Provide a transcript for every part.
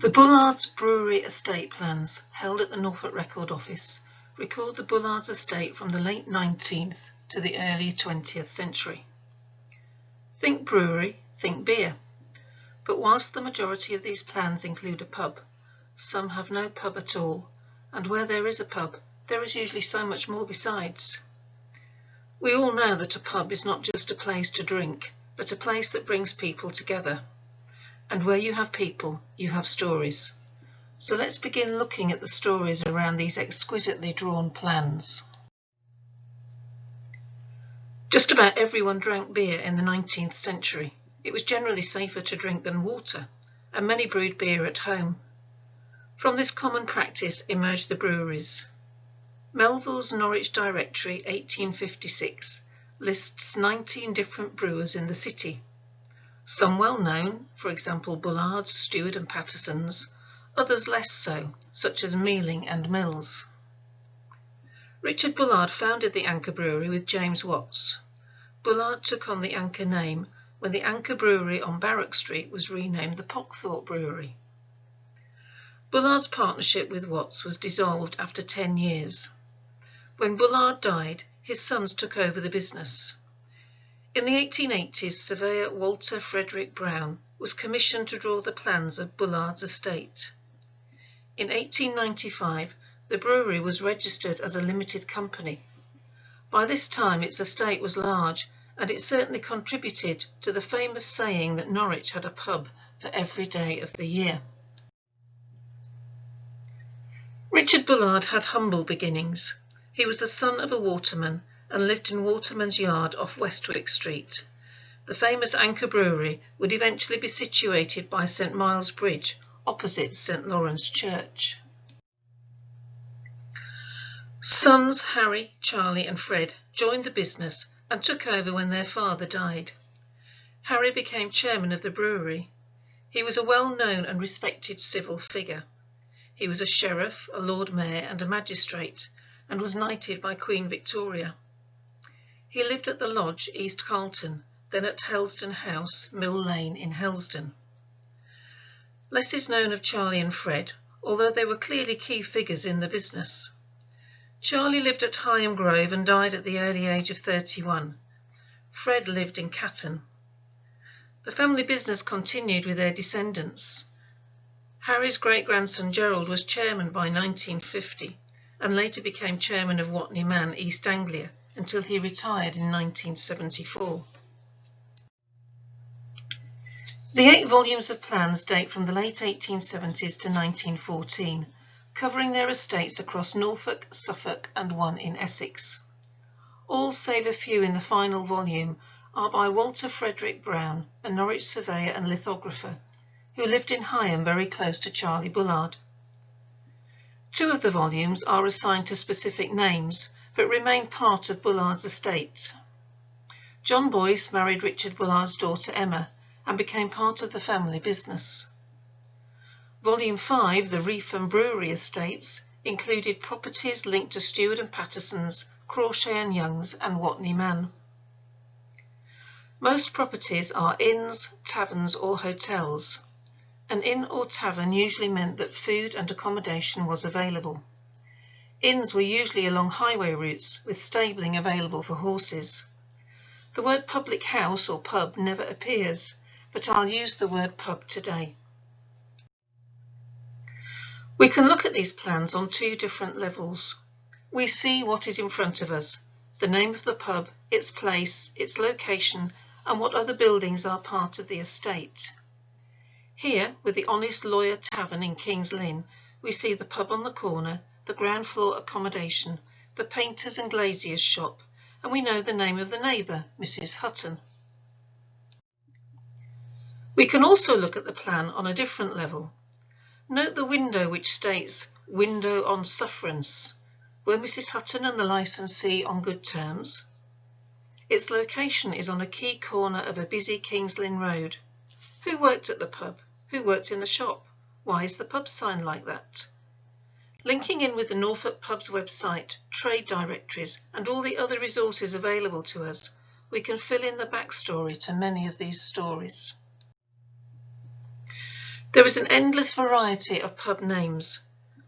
The Bullard's Brewery estate plans, held at the Norfolk Record Office, record the Bullard's estate from the late 19th to the early 20th century. Think brewery, think beer. But whilst the majority of these plans include a pub, some have no pub at all, and where there is a pub, there is usually so much more besides. We all know that a pub is not just a place to drink, but a place that brings people together. And where you have people, you have stories. So let's begin looking at the stories around these exquisitely drawn plans. Just about everyone drank beer in the 19th century. It was generally safer to drink than water, and many brewed beer at home. From this common practice emerged the breweries. Melville's Norwich Directory 1856 lists 19 different brewers in the city. Some well known, for example Bullard, Stewart and Patterson's, others less so, such as Mealing and Mills. Richard Bullard founded the Anchor Brewery with James Watts. Bullard took on the Anchor name when the Anchor Brewery on Barrack Street was renamed the Pockthorpe Brewery. Bullard's partnership with Watts was dissolved after 10 years. When Bullard died, his sons took over the business. In the 1880s, surveyor Walter Frederick Brown was commissioned to draw the plans of Bullard's estate. In 1895, the brewery was registered as a limited company. By this time, its estate was large, and it certainly contributed to the famous saying that Norwich had a pub for every day of the year. Richard Bullard had humble beginnings. He was the son of a waterman and lived in Waterman's yard off Westwick Street. The famous Anchor Brewery would eventually be situated by St Miles Bridge, opposite St Lawrence Church. Sons Harry, Charley and Fred joined the business and took over when their father died. Harry became chairman of the brewery. He was a well-known and respected civil figure. He was a sheriff, a Lord Mayor and a magistrate, and was knighted by Queen Victoria. He lived at the Lodge, East Carlton, then at Helston House, Mill Lane in Helston. Less is known of Charley and Fred, although they were clearly key figures in the business. Charley lived at Hingham Grove and died at the early age of 31. Fred lived in Catton. The family business continued with their descendants. Harry's great-grandson Gerald was chairman by 1950 and later became chairman of Watney Man, East Anglia, until he retired in 1974. The 8 volumes of plans date from the late 1870s to 1914, covering their estates across Norfolk, Suffolk and one in Essex. All save a few in the final volume are by Walter Frederick Brown, a Norwich surveyor and lithographer, who lived in Hingham very close to Charley Bullard. 2 of the volumes are assigned to specific names, but remain part of Bullard's estate. John Boyce married Richard Bullard's daughter Emma and became part of the family business. Volume 5, the Reef and Brewery estates, included properties linked to Stewart and Patterson's, Crawshay and Young's and Watney Man. Most properties are inns, taverns or hotels. An inn or tavern usually meant that food and accommodation was available. Inns were usually along highway routes with stabling available for horses. The word public house or pub never appears, but I'll use the word pub today. We can look at these plans on 2 different levels. We see what is in front of us, the name of the pub, its place, its location, and what other buildings are part of the estate. Here, with the Honest Lawyer Tavern in King's Lynn, we see the pub on the corner, the ground floor accommodation, the painter's and glazier's shop, and we know the name of the neighbour, Mrs. Hutton. We can also look at the plan on a different level. Note the window which states, window on sufferance. Were Mrs. Hutton and the licensee on good terms? Its location is on a key corner of a busy King's Lynn road. Who worked at the pub? Who worked in the shop? Why is the pub sign like that? Linking in with the Norfolk Pub's website, trade directories and all the other resources available to us, we can fill in the backstory to many of these stories. There is an endless variety of pub names.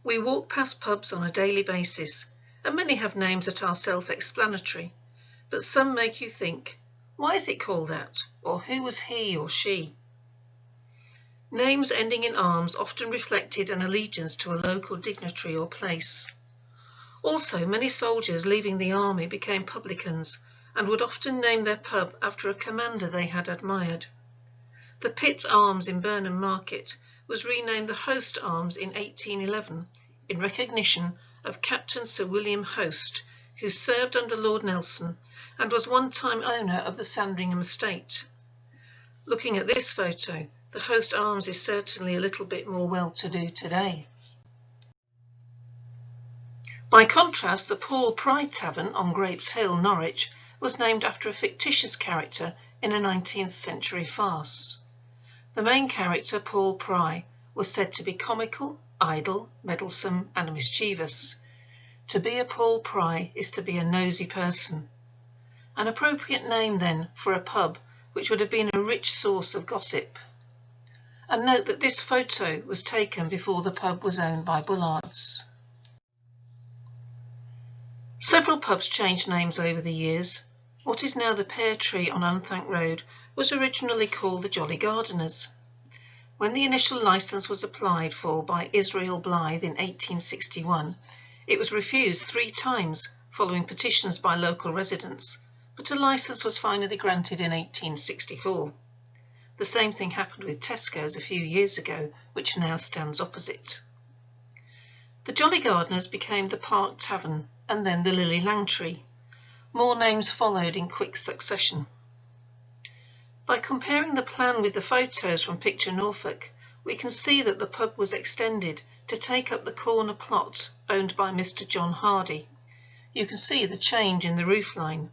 We walk past pubs on a daily basis, and many have names that are self-explanatory, but some make you think, why is it called that? Or who was he or she? Names ending in arms often reflected an allegiance to a local dignitary or place. Also, many soldiers leaving the army became publicans and would often name their pub after a commander they had admired. The Pitt Arms in Burnham Market was renamed the Host Arms in 1811 in recognition of Captain Sir William Host, who served under Lord Nelson and was one-time owner of the Sandringham estate. Looking at this photo, the Host Arms is certainly a little bit more well-to-do today. By contrast, the Paul Pry Tavern on Grapes Hill, Norwich, was named after a fictitious character in a 19th century farce. The main character, Paul Pry, was said to be comical, idle, meddlesome and mischievous. To be a Paul Pry is to be a nosy person. An appropriate name, then, for a pub which would have been a rich source of gossip. And note that this photo was taken before the pub was owned by Bullards. Several pubs changed names over the years. What is now the Pear Tree on Unthank Road was originally called the Jolly Gardeners. When the initial licence was applied for by Israel Blythe in 1861, it was refused 3 times following petitions by local residents, but a licence was finally granted in 1864. The same thing happened with Tesco's a few years ago, which now stands opposite. The Jolly Gardeners became the Park Tavern and then the Lily Langtree. More names followed in quick succession. By comparing the plan with the photos from Picture Norfolk, we can see that the pub was extended to take up the corner plot owned by Mr. John Hardy. You can see the change in the roofline.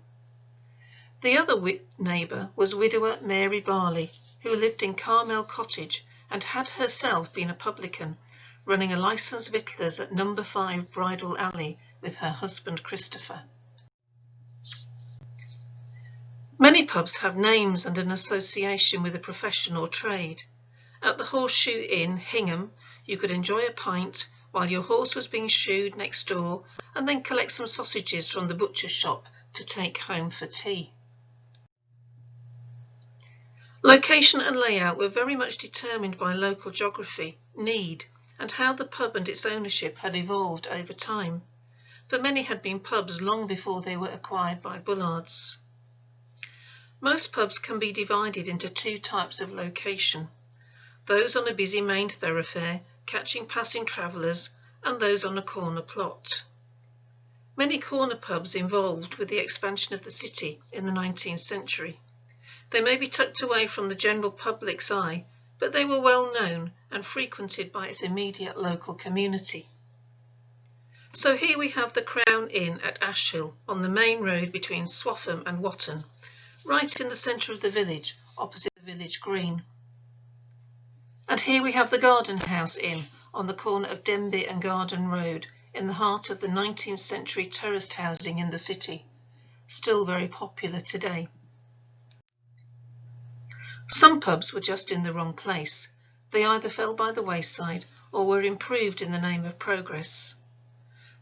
The other neighbour was widower Mary Barley, who lived in Carmel Cottage and had herself been a publican, running a licensed victualler's at No. 5 Bridle Alley with her husband Christopher. Many pubs have names and an association with a profession or trade. At the Horseshoe Inn, Hingham, you could enjoy a pint while your horse was being shoed next door and then collect some sausages from the butcher's shop to take home for tea. Location and layout were very much determined by local geography, need, and how the pub and its ownership had evolved over time, for many had been pubs long before they were acquired by Bullards. Most pubs can be divided into 2 types of location: those on a busy main thoroughfare, catching passing travellers, and those on a corner plot. Many corner pubs evolved with the expansion of the city in the 19th century. They may be tucked away from the general public's eye, but they were well known and frequented by its immediate local community. So here we have the Crown Inn at Ashhill on the main road between Swaffham and Watton, right in the centre of the village, opposite the village green. And here we have the Garden House Inn on the corner of Denby and Garden Road, in the heart of the 19th century terraced housing in the city, still very popular today. Some pubs were just in the wrong place. They either fell by the wayside or were improved in the name of progress.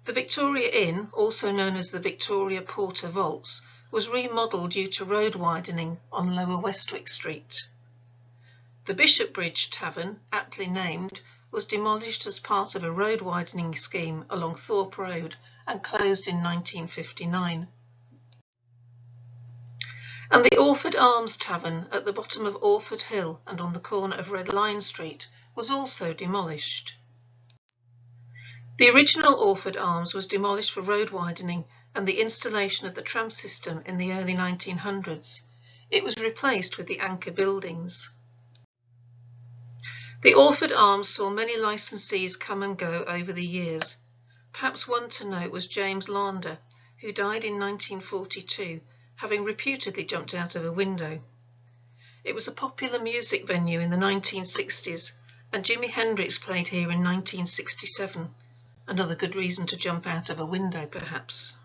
The Victoria Inn, also known as the Victoria Porter Vaults, was remodelled due to road widening on Lower Westwick Street. The Bishopbridge Tavern, aptly named, was demolished as part of a road widening scheme along Thorpe Road and closed in 1959. And the Orford Arms Tavern at the bottom of Orford Hill and on the corner of Red Lion Street was also demolished. The original Orford Arms was demolished for road widening and the installation of the tram system in the early 1900s. It was replaced with the anchor buildings. The Orford Arms saw many licensees come and go over the years. Perhaps one to note was James Launder, who died in 1942, having reputedly jumped out of a window. It was a popular music venue in the 1960s, and Jimi Hendrix played here in 1967. Another good reason to jump out of a window, perhaps.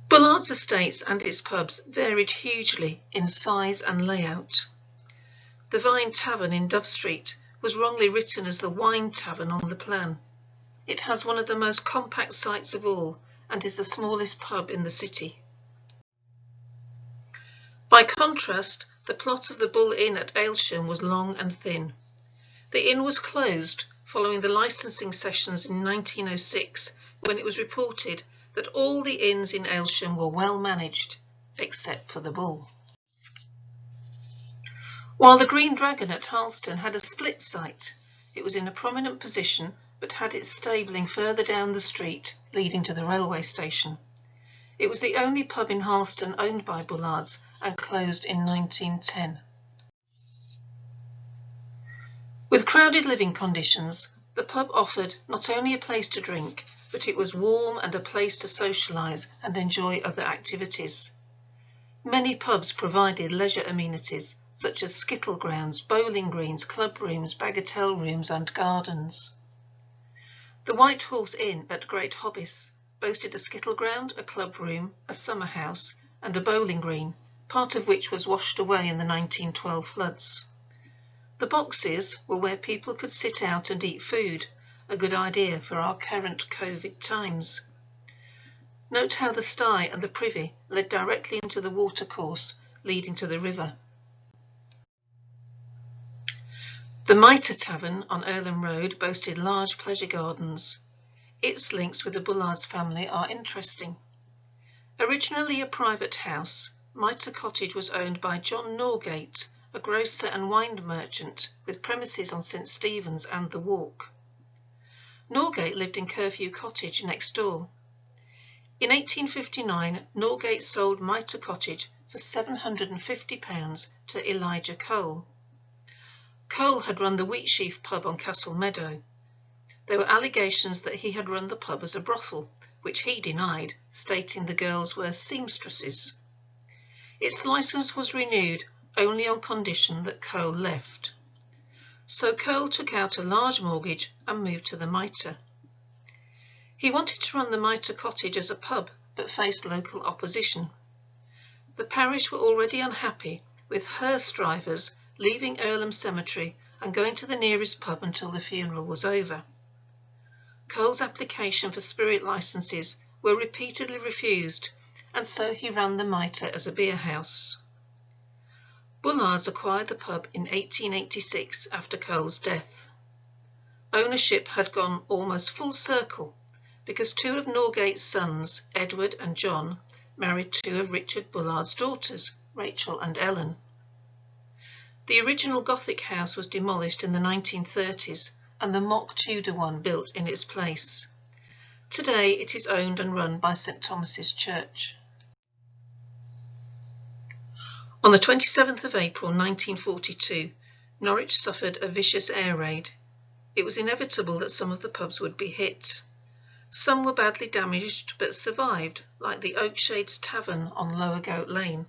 Bullard's estates and its pubs varied hugely in size and layout. The Vine Tavern in Dove Street was wrongly written as the Wine Tavern on the plan. It has one of the most compact sites of all and is the smallest pub in the city. By contrast, the plot of the Bull Inn at Aylsham was long and thin. The inn was closed following the licensing sessions in 1906, when it was reported that all the inns in Aylsham were well managed, except for the Bull. While the Green Dragon at Harleston had a split site, it was in a prominent position but had its stabling further down the street leading to the railway station. It was the only pub in Harleston owned by Bullards and closed in 1910. With crowded living conditions, the pub offered not only a place to drink, but it was warm and a place to socialise and enjoy other activities. Many pubs provided leisure amenities such as skittle grounds, bowling greens, club rooms, bagatelle rooms and gardens. The White Horse Inn at Great Hautbois boasted a skittle ground, a club room, a summer house and a bowling green, part of which was washed away in the 1912 floods. The boxes were where people could sit out and eat food, a good idea for our current COVID times. Note how the sty and the privy led directly into the watercourse leading to the river. The Mitre Tavern on Earlham Road boasted large pleasure gardens. Its links with the Bullards family are interesting. Originally a private house, Mitre Cottage was owned by John Norgate, a grocer and wine merchant with premises on St Stephen's and the Walk. Norgate lived in Curfew Cottage next door. In 1859, Norgate sold Mitre Cottage for £750 to Elijah Cole. Cole had run the Wheatsheaf pub on Castle Meadow. There were allegations that he had run the pub as a brothel, which he denied, stating the girls were seamstresses. Its licence was renewed only on condition that Cole left. So Cole took out a large mortgage and moved to the Mitre. He wanted to run the Mitre Cottage as a pub, but faced local opposition. The parish were already unhappy with hearse drivers leaving Earlham Cemetery and going to the nearest pub until the funeral was over. Cole's application for spirit licences were repeatedly refused, and so he ran the Mitre as a beer house. Bullards acquired the pub in 1886 after Cole's death. Ownership had gone almost full circle because two of Norgate's sons, Edward and John, married two of Richard Bullard's daughters, Rachel and Ellen. The original Gothic house was demolished in the 1930s and the mock Tudor one built in its place. Today it is owned and run by St Thomas's Church. On the 27th of April 1942, Norwich suffered a vicious air raid. It was inevitable that some of the pubs would be hit. Some were badly damaged but survived, like the Oakshades Tavern on Lower Goat Lane.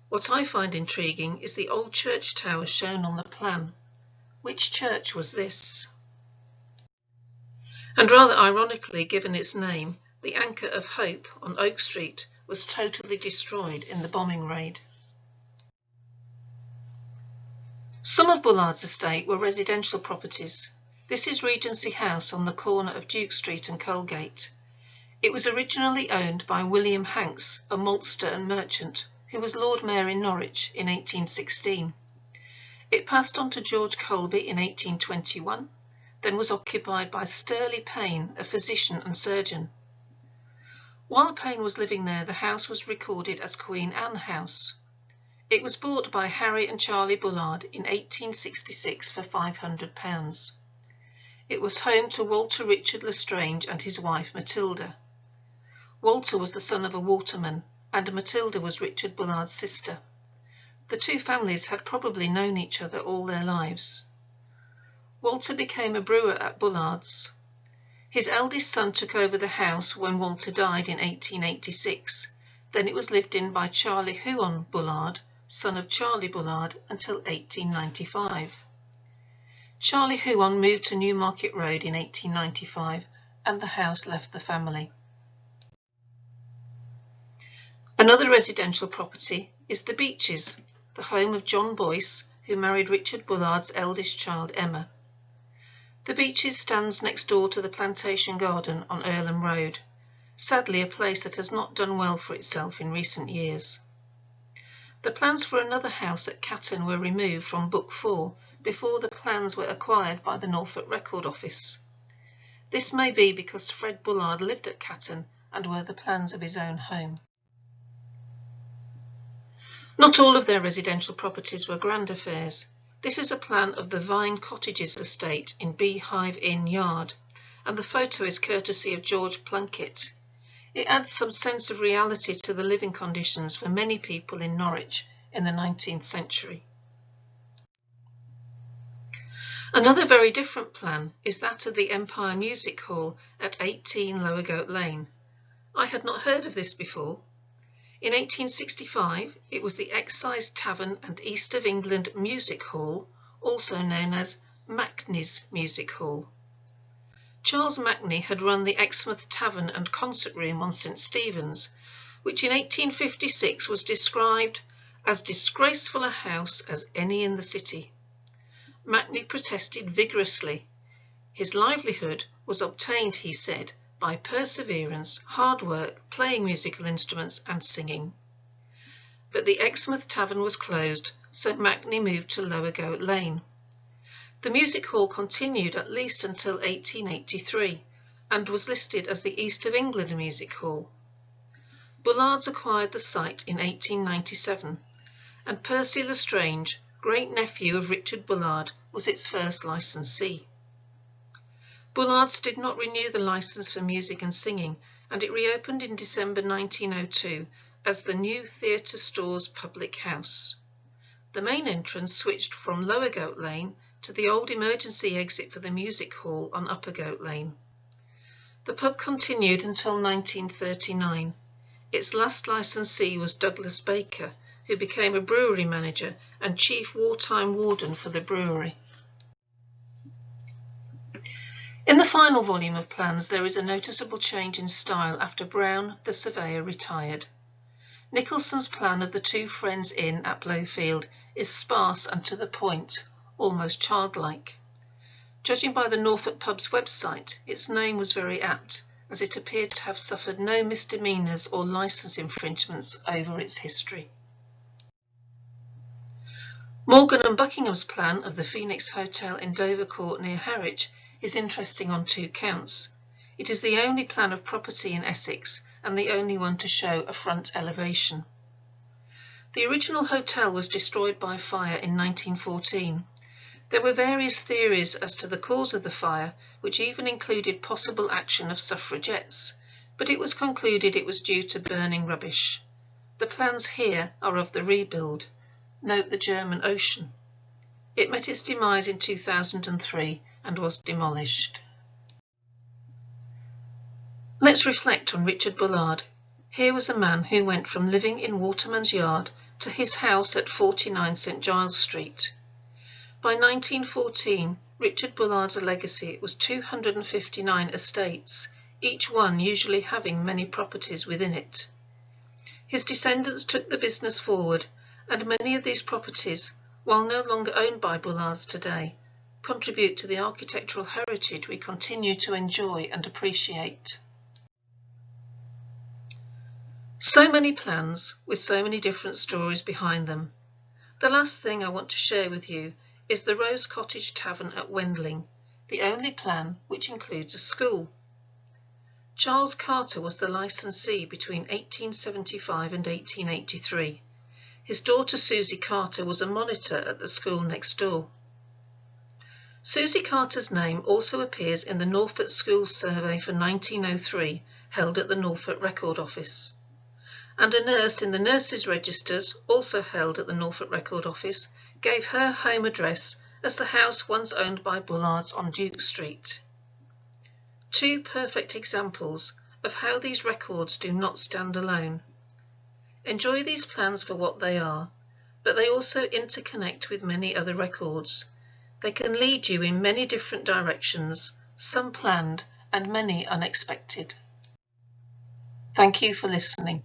What I find intriguing is the old church tower shown on the plan. Which church was this? And rather ironically, given its name, the Anchor of Hope on Oak Street was totally destroyed in the bombing raid. Some of Bullard's estate were residential properties. This is Regency House on the corner of Duke Street and Colgate. It was originally owned by William Hanks, a maltster and merchant, who was Lord Mayor in Norwich in 1816. It passed on to George Colby in 1821, then was occupied by Sturley Payne, a physician and surgeon. While Payne was living there, the house was recorded as Queen Anne House. It was bought by Harry and Charley Bullard in 1866 for £500. It was home to Walter Richard Lestrange and his wife Matilda. Walter was the son of a waterman, and Matilda was Richard Bullard's sister. The two families had probably known each other all their lives. Walter became a brewer at Bullard's. His eldest son took over the house when Walter died in 1886. Then it was lived in by Charley Huon Bullard, son of Charley Bullard, until 1895. Charley Huon moved to Newmarket Road in 1895, and the house left the family. Another residential property is the Beeches, the home of John Boyce, who married Richard Bullard's eldest child, Emma. The Beeches stands next door to the plantation garden on Aylsham Road, sadly a place that has not done well for itself in recent years. The plans for another house at Catton were removed from Book 4 before the plans were acquired by the Norfolk Record Office. This may be because Fred Bullard lived at Catton and were the plans of his own home. Not all of their residential properties were grand affairs. This is a plan of the Vine Cottages estate in Beehive Inn Yard, and the photo is courtesy of George Plunkett. It adds some sense of reality to the living conditions for many people in Norwich in the 19th century. Another very different plan is that of the Empire Music Hall at 18 Lower Goat Lane. I had not heard of this before. In 1865, it was the Excise Tavern and East of England Music Hall, also known as Macney's Music Hall. Charles Macney had run the Exmouth Tavern and Concert Room on St Stephen's, which in 1856 was described as disgraceful a house as any in the city. Macney protested vigorously. His livelihood was obtained, he said, by perseverance, hard work, playing musical instruments and singing. But the Exmouth Tavern was closed, so Macney moved to Lower Goat Lane. The music hall continued at least until 1883 and was listed as the East of England Music Hall. Bullards acquired the site in 1897, and Percy Lestrange, great-nephew of Richard Bullard, was its first licensee. Bullards did not renew the licence for music and singing, and it reopened in December 1902 as the New Theatre Stores Public House. The main entrance switched from Lower Goat Lane to the old emergency exit for the music hall on Upper Goat Lane. The pub continued until 1939. Its last licensee was Douglas Baker, who became a brewery manager and chief wartime warden for the brewery. In the final volume of plans there is a noticeable change in style after Brown, the surveyor, retired. Nicholson's plan of the Two Friends Inn at Blofield is sparse and to the point, almost childlike. Judging by the Norfolk pub's website, its name was very apt, as it appeared to have suffered no misdemeanours or licence infringements over its history. Morgan and Buckingham's plan of the Phoenix Hotel in Dovercourt near Harwich is interesting on two counts. It is the only plan of property in Essex and the only one to show a front elevation. The original hotel was destroyed by fire in 1914. There were various theories as to the cause of the fire, which even included possible action of suffragettes, but it was concluded it was due to burning rubbish. The plans here are of the rebuild. Note the German Ocean. It met its demise in 2003 and was demolished. Let's reflect on Richard Bullard. Here was a man who went from living in Waterman's yard to his house at 49 St Giles Street. By 1914, Richard Bullard's legacy was 259 estates, each one usually having many properties within it. His descendants took the business forward, and many of these properties, while no longer owned by Bullards today, contribute to the architectural heritage we continue to enjoy and appreciate. So many plans with so many different stories behind them. The last thing I want to share with you is the Rose Cottage Tavern at Wendling, the only plan which includes a school. Charles Carter was the licensee between 1875 and 1883. His daughter Susie Carter was a monitor at the school next door. Susie Carter's name also appears in the Norfolk Schools Survey for 1903, held at the Norfolk Record Office. And a nurse in the Nurses' Registers, also held at the Norfolk Record Office, gave her home address as the house once owned by Bullards on Duke Street. Two perfect examples of how these records do not stand alone. Enjoy these plans for what they are, but they also interconnect with many other records. They can lead you in many different directions, some planned and many unexpected. Thank you for listening.